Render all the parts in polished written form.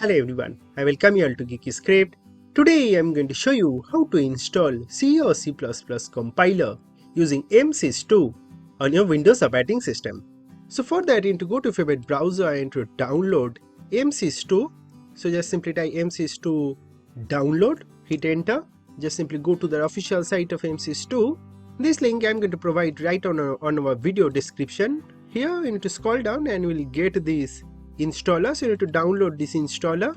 Hello everyone, I welcome you all to Geeky Script. Today I am going to show you how to install C or C++ compiler using MSys2 on your Windows operating system. So for that you need to go to your favorite browser and to download MSys2. So just simply type MSys2 download, hit enter. Just simply go to the official site of MSys2. This link I am going to provide right on our video description. Here you need to scroll down and you will get this installer. So you need to download this installer.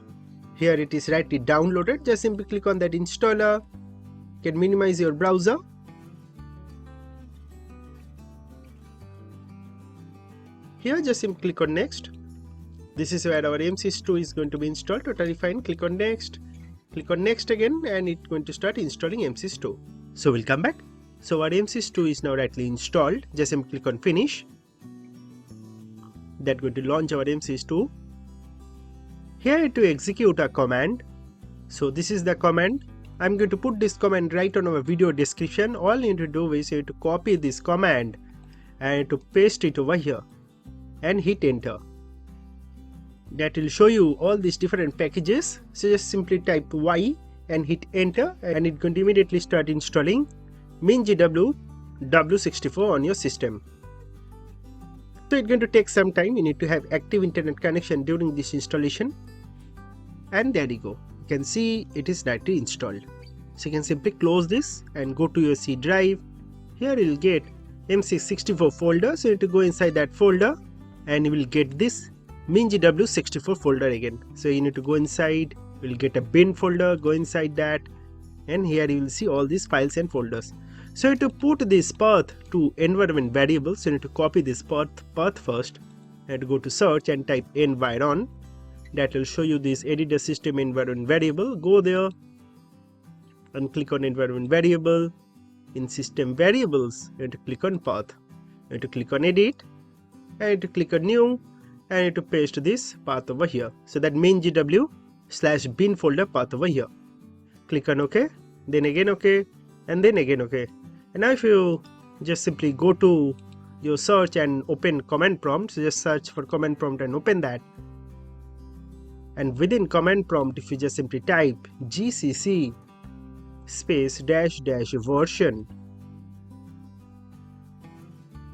Here it is rightly downloaded. Just simply click on that installer. You can minimize your browser. Here just simply click on next. This is where our MSys2 is going to be installed. Totally fine. Click on next. Click on next again and it's going to start installing MSys2. So we'll come back. So our MSys2 is now rightly installed. Just simply click on finish. That's going to launch our MSys2. Here to execute a command. So this is the command. I'm going to put this command right on our video description. All you need to do is you have to copy this command and to paste it over here and hit enter. That will show you all these different packages. So just simply type Y and hit enter and it's going to immediately start installing MinGW w64 on your system. So it's going to take some time. You need to have active internet connection during this installation. And there you go. You can see it is directly installed. So you can simply close this and go to your C drive. Here you will get M64 folder. So you need to go inside that folder and you will get this MinGW w64 folder again. So you need to go inside. You will get a bin folder. Go inside that. And here you will see all these files and folders. So to put this path to environment variable, so you need to copy this path first and go to search and type environ. That will show you this editor system environment variable. Go there and click on environment variable. In system variables, you have to click on path. You have to click on edit and you have to click on new and you have to paste this path over here. So that MinGW/bin folder path over here. Click on OK, then again OK, and then again OK. And now if you just simply go to your search and open command prompt, so just search for command prompt and open that. And within command prompt, if you just simply type gcc space -- version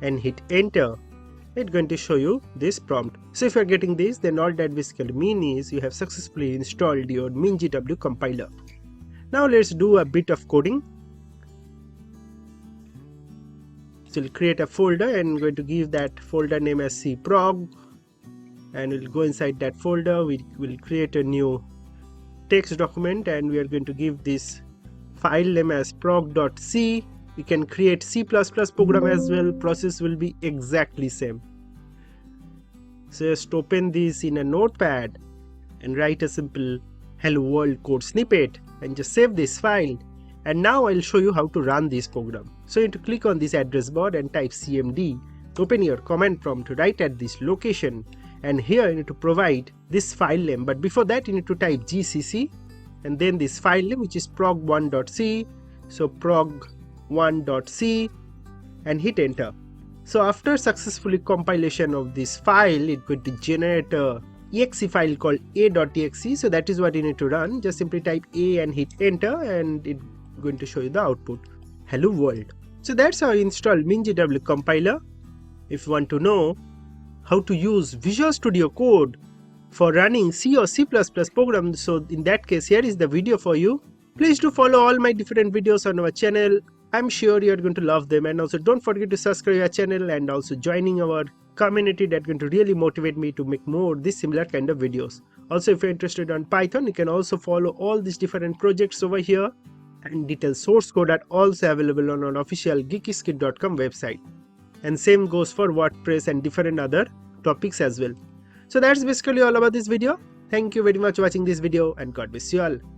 and hit enter, it's going to show you this prompt. So if you are getting this, then all that basically means is you have successfully installed your MinGW compiler. Now let's do a bit of coding. So we'll create a folder and I'm going to give that folder name as cprog and we'll go inside that folder. We will create a new text document and we are going to give this file name as prog.c. You can create C++ program as well. Process will be exactly same. So just open this in a notepad and write a simple hello world code snippet and just save this file. And now I'll show you how to run this program. So you need to click on this address bar and type cmd. Open your command prompt right at this location. And here you need to provide this file name. But before that you need to type gcc and then this file name which is prog1.c. So prog1.c and hit enter. So after successfully compilation of this file, it's going to generate a exe file called a.exe. So that is what you need to run. Just simply type a and hit enter and it's going to show you the output hello world. So that's how you install MinGW compiler. If you want to know how to use Visual Studio Code for running C or C++ programs, so in that case here is the video for you. Please do follow all my different videos on our channel. I'm sure you're going to love them, and also don't forget to subscribe our channel and also joining our community. That's going to really motivate me to make more this similar kind of videos. Also if you're interested on Python, you can also follow all these different projects over here, and detailed source code are also available on our official geekyscript.com website. And same goes for WordPress and different other topics as well. So that's basically all about this video. Thank you very much for watching this video and God bless you all.